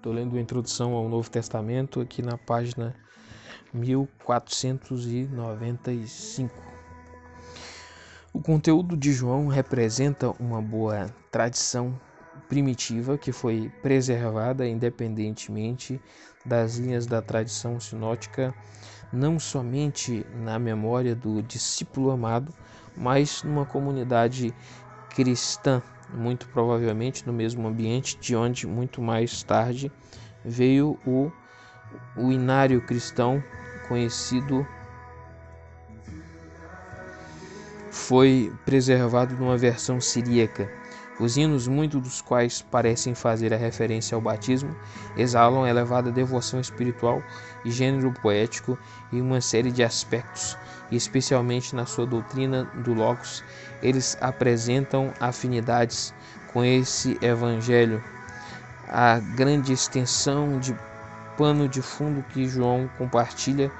Estou lendo a introdução ao Novo Testamento aqui na página 1495. O conteúdo de João representa uma boa tradição primitiva que foi preservada independentemente das linhas da tradição sinótica, não somente na memória do discípulo amado, mas numa comunidade cristã, muito provavelmente no mesmo ambiente de onde muito mais tarde veio o inário cristão conhecido, foi preservado numa versão siríaca. Os hinos, muitos dos quais parecem fazer a referência ao batismo, exalam elevada devoção espiritual e gênero poético em uma série de aspectos, e especialmente na sua doutrina do Logos, eles apresentam afinidades com esse evangelho. A grande extensão de pano de fundo que João compartilha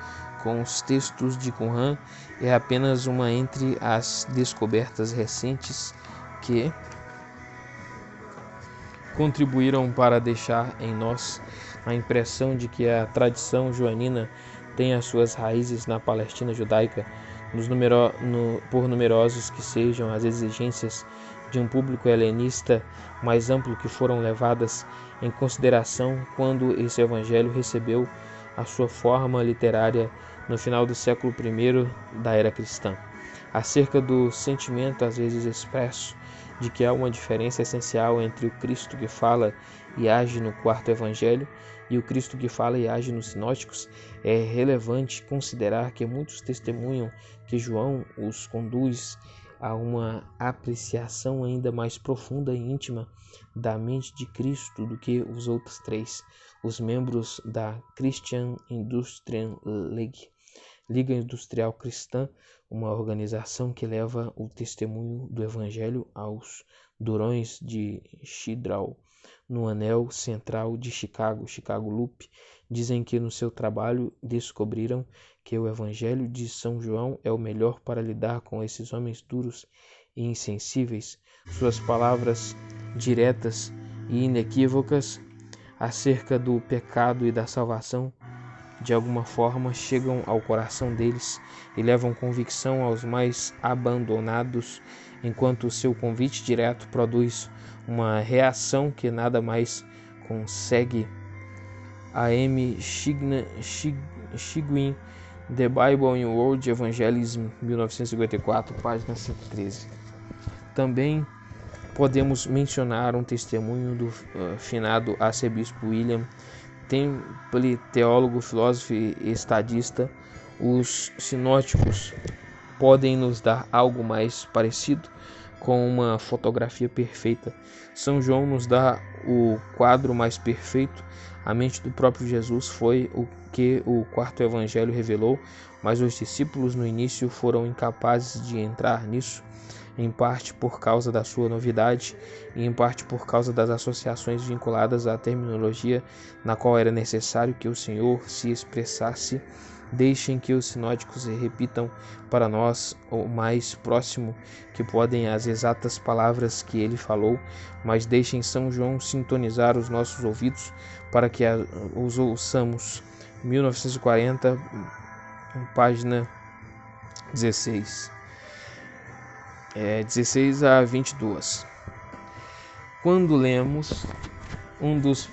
com os textos de Qumran é apenas uma entre as descobertas recentes que contribuíram para deixar em nós a impressão de que a tradição joanina tem as suas raízes na Palestina judaica, por numerosos que sejam as exigências de um público helenista mais amplo que foram levadas em consideração quando esse evangelho recebeu a sua forma literária no final do século I da era cristã. Acerca do sentimento às vezes expresso de que há uma diferença essencial entre o Cristo que fala e age no quarto evangelho e o Cristo que fala e age nos sinóticos, é relevante considerar que muitos testemunham que João os conduz a uma apreciação ainda mais profunda e íntima da mente de Cristo do que os outros três, os membros da Christian Industrial League, Liga Industrial Cristã, uma organização que leva o testemunho do Evangelho aos durões de Chidrall, no anel central de Chicago, Chicago Loop, dizem que no seu trabalho descobriram que o Evangelho de São João é o melhor para lidar com esses homens duros e insensíveis. Suas palavras diretas e inequívocas acerca do pecado e da salvação de alguma forma chegam ao coração deles e levam convicção aos mais abandonados, enquanto o seu convite direto produz uma reação que nada mais consegue. A M. Chigwin, The Bible in World Evangelism, 1954, página 113. Também podemos mencionar um testemunho do finado arcebispo William Temple, teólogo, filósofo e estadista. Os sinóticos podem nos dar algo mais parecido com uma fotografia perfeita. São João nos dá o quadro mais perfeito. A mente do próprio Jesus foi o que o quarto evangelho revelou, mas os discípulos no início foram incapazes de entrar nisso, em parte por causa da sua novidade e em parte por causa das associações vinculadas à terminologia na qual era necessário que o Senhor se expressasse. Deixem que os sinóticos repitam para nós o mais próximo que podem as exatas palavras que ele falou, mas deixem São João sintonizar os nossos ouvidos para que os ouçamos. 1940, página 16. 16 a 22. Quando lemos um dos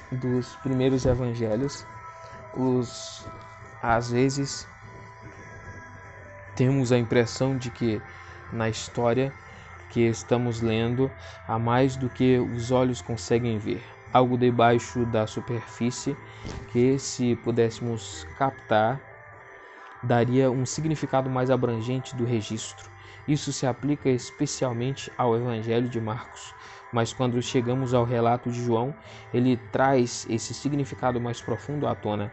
primeiros evangelhos, às vezes temos a impressão de que na história que estamos lendo há mais do que os olhos conseguem ver, algo debaixo da superfície que, se pudéssemos captar, daria um significado mais abrangente do registro. Isso se aplica especialmente ao Evangelho de Marcos, mas quando chegamos ao relato de João, ele traz esse significado mais profundo à tona,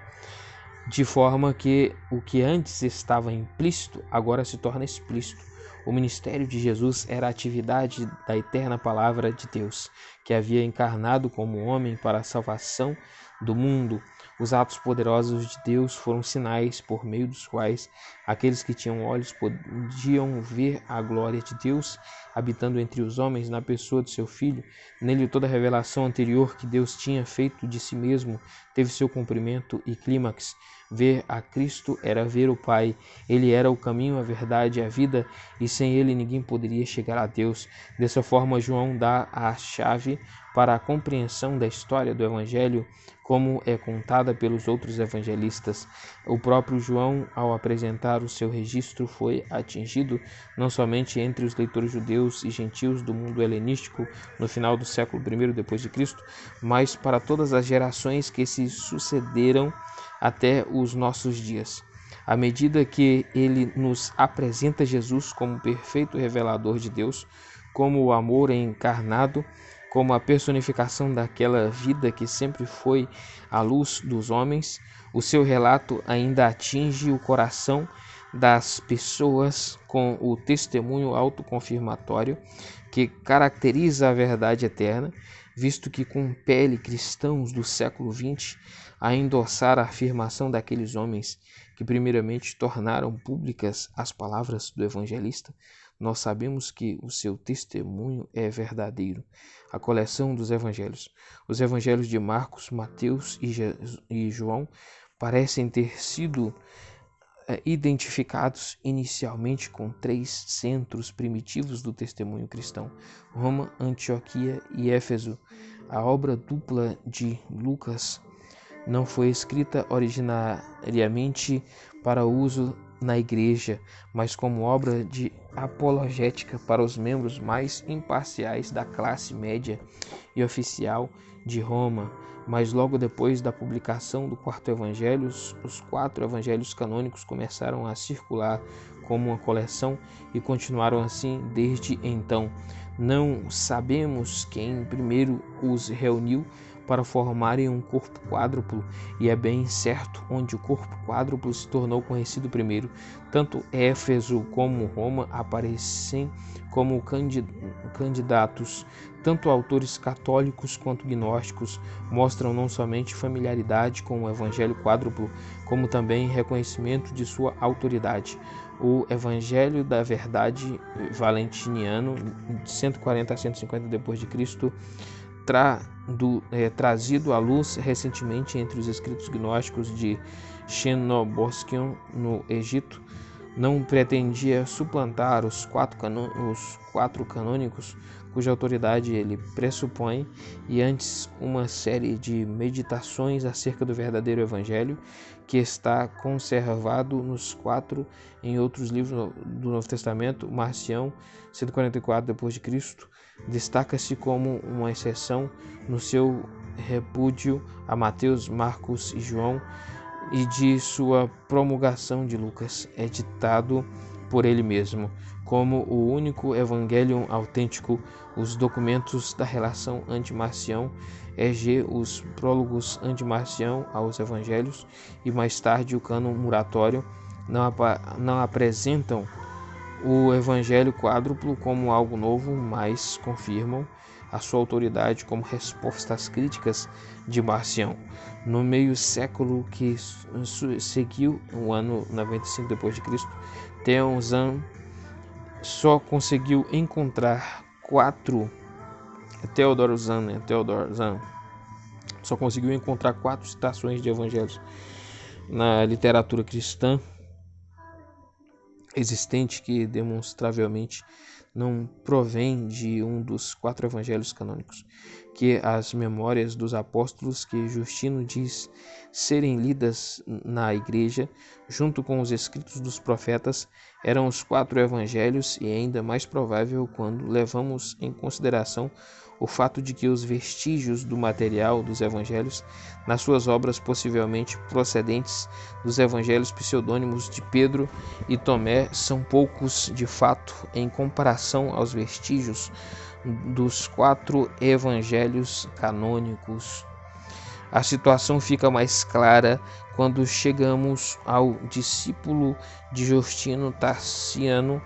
de forma que o que antes estava implícito agora se torna explícito. O ministério de Jesus era a atividade da eterna palavra de Deus, que havia encarnado como homem para a salvação do mundo. Os atos poderosos de Deus foram sinais por meio dos quais aqueles que tinham olhos podiam ver a glória de Deus habitando entre os homens na pessoa de seu Filho. Nele toda a revelação anterior que Deus tinha feito de si mesmo teve seu cumprimento e clímax. Ver a Cristo era ver o Pai. Ele era o caminho, a verdade e a vida, e sem ele ninguém poderia chegar a Deus. Dessa forma, João dá a chave para a compreensão da história do Evangelho, como é contada pelos outros evangelistas. O próprio João, ao apresentar o seu registro, foi atingido não somente entre os leitores judeus e gentios do mundo helenístico no final do século I depois de Cristo, mas para todas as gerações que se sucederam até os nossos dias. À medida que ele nos apresenta Jesus como perfeito revelador de Deus, como o amor encarnado, como a personificação daquela vida que sempre foi a luz dos homens, o seu relato ainda atinge o coração das pessoas com o testemunho autoconfirmatório que caracteriza a verdade eterna, visto que compele cristãos do século XX a endossar a afirmação daqueles homens que primeiramente tornaram públicas as palavras do evangelista. Nós sabemos que o seu testemunho é verdadeiro. A coleção dos evangelhos. Os evangelhos de Marcos, Mateus e João parecem ter sido identificados inicialmente com 3 centros primitivos do testemunho cristão: Roma, Antioquia e Éfeso. A obra dupla de Lucas não foi escrita originariamente para uso na igreja, mas como obra de apologética para os membros mais imparciais da classe média e oficial de Roma. Mas logo depois da publicação do quarto evangelho, os 4 evangelhos canônicos começaram a circular como uma coleção e continuaram assim desde então. Não sabemos quem primeiro os reuniu para formarem um corpo quádruplo, e é bem certo onde o corpo quádruplo se tornou conhecido primeiro. Tanto Éfeso como Roma aparecem como candidatos. Tanto autores católicos quanto gnósticos mostram não somente familiaridade com o evangelho quádruplo, como também reconhecimento de sua autoridade. O Evangelho da Verdade Valentiniano, de 140 a 150 d.C., trazido à luz recentemente entre os escritos gnósticos de Shenoboskion, no Egito, não pretendia suplantar os 4 canônicos, cuja autoridade ele pressupõe, e antes uma série de meditações acerca do verdadeiro evangelho, que está conservado nos 4 em outros livros do Novo Testamento. Marcião, 144 d.C., destaca-se como uma exceção no seu repúdio a Mateus, Marcos e João, e de sua promulgação de Lucas é ditado por ele mesmo como o único evangelium autêntico. Os documentos da relação anti-Marcião, e.g. os prólogos anti-Marcião aos evangelhos e mais tarde o cânon muratório, não apresentam o evangelho quádruplo como algo novo, mas confirmam a sua autoridade como resposta às críticas de Marcião. No meio século que seguiu, o ano 95 d.C., só conseguiu encontrar 4 só conseguiu encontrar 4 citações de evangelhos na literatura cristã existente que demonstravelmente não provém de um dos 4 evangelhos canônicos, que as memórias dos apóstolos que Justino diz serem lidas na igreja, junto com os escritos dos profetas, eram os 4 evangelhos, e é ainda mais provável quando levamos em consideração o fato de que os vestígios do material dos evangelhos, nas suas obras possivelmente procedentes dos evangelhos pseudônimos de Pedro e Tomé, são poucos de fato em comparação aos vestígios dos 4 evangelhos canônicos. A situação fica mais clara quando chegamos ao discípulo de Justino, Tarciano,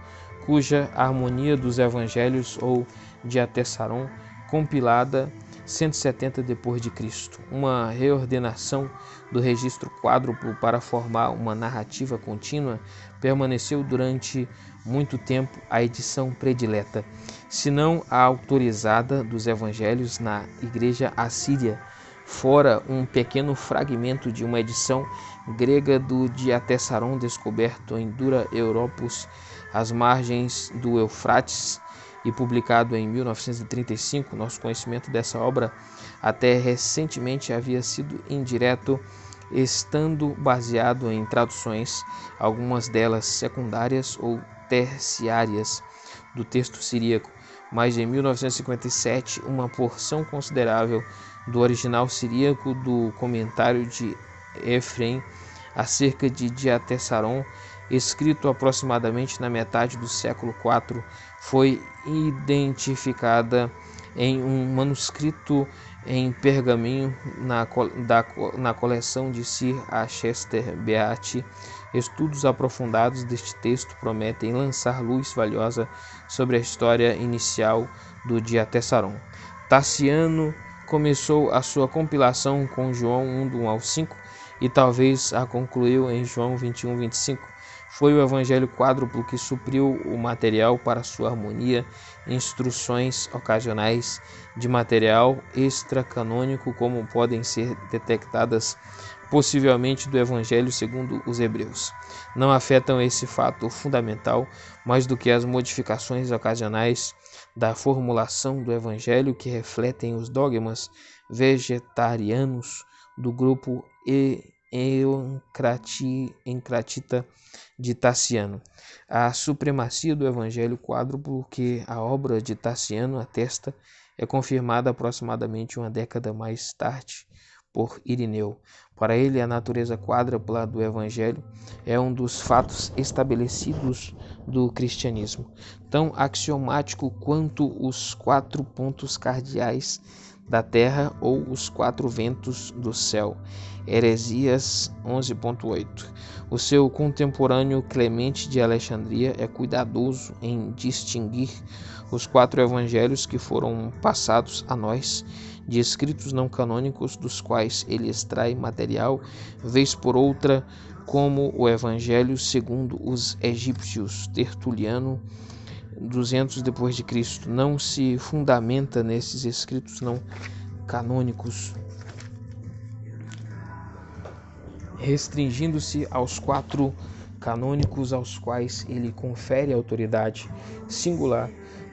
cuja Harmonia dos Evangelhos ou Diatessaron, compilada 170 depois de Cristo. Uma reordenação do registro quádruplo para formar uma narrativa contínua permaneceu durante muito tempo a edição predileta, se não a autorizada, dos evangelhos na Igreja Assíria, fora um pequeno fragmento de uma edição grega do Diatessaron descoberto em Dura Europos, às margens do Eufrates, e publicado em 1935. Nosso conhecimento dessa obra até recentemente havia sido indireto, estando baseado em traduções, algumas delas secundárias ou terciárias, do texto siríaco, mas em 1957 uma porção considerável do original siríaco do comentário de Efrem acerca de Diatessaron, escrito aproximadamente na metade do século IV, foi identificada em um manuscrito em pergaminho na coleção de Sir Achester Beatty. Estudos aprofundados deste texto prometem lançar luz valiosa sobre a história inicial do Diatessaron. Taciano começou a sua compilação com João 1, do 1 ao 5, e talvez a concluiu em João 21, 25. Foi o evangelho quádruplo que supriu o material para sua harmonia, instruções ocasionais de material extracanônico, como podem ser detectadas possivelmente do evangelho segundo os hebreus. Não afetam esse fato fundamental mais do que as modificações ocasionais da formulação do evangelho que refletem os dogmas vegetarianos do grupo encratita de Taciano. A supremacia do evangelho quádruplo que a obra de Taciano atesta é confirmada aproximadamente uma década mais tarde por Irineu. Para ele, a natureza quádrupla do evangelho é um dos fatos estabelecidos do cristianismo, tão axiomático quanto os 4 pontos cardeais da terra ou os 4 ventos do céu. Heresias 11.8. O seu contemporâneo Clemente de Alexandria é cuidadoso em distinguir os 4 evangelhos que foram passados a nós de escritos não canônicos, dos quais ele extrai material, vez por outra, como o evangelho segundo os egípcios. Tertuliano 200 depois de Cristo não se fundamenta nesses escritos não canônicos, restringindo-se aos 4 canônicos aos quais ele confere autoridade singular,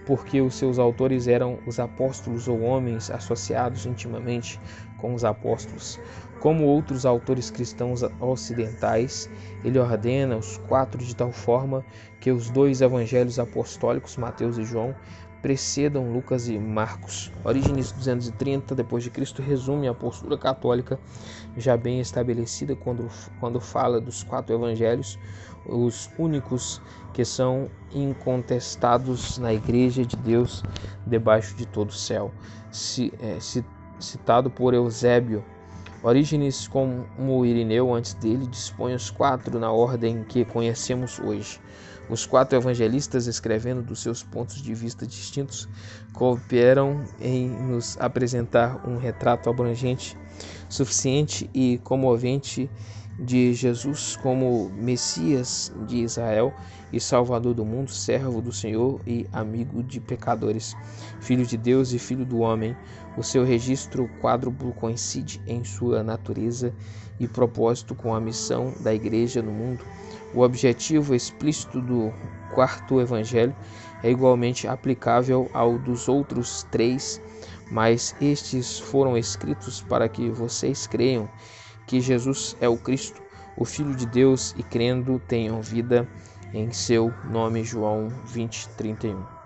porque os seus autores eram os apóstolos ou homens associados intimamente com os apóstolos. Como outros autores cristãos ocidentais, ele ordena os 4 de tal forma que os 2 evangelhos apostólicos, Mateus e João, precedam Lucas e Marcos. Orígenes 230 depois de Cristo resume a postura católica já bem estabelecida quando fala dos 4 evangelhos, os únicos que são incontestados na Igreja de Deus debaixo de todo o céu. Citado por Eusébio. Orígenes, como Irineu antes dele, dispõe os 4 na ordem que conhecemos hoje. Os 4 evangelistas, escrevendo dos seus pontos de vista distintos, cooperam em nos apresentar um retrato abrangente, suficiente e comovente de Jesus como Messias de Israel e Salvador do mundo, servo do Senhor e amigo de pecadores, Filho de Deus e Filho do homem. O seu registro quádruplo coincide em sua natureza e propósito com a missão da Igreja no mundo. O objetivo explícito do 4º evangelho é igualmente aplicável ao dos outros 3, mas estes foram escritos para que vocês creiam que Jesus é o Cristo, o Filho de Deus, e crendo tenham vida em seu nome. João 20:31.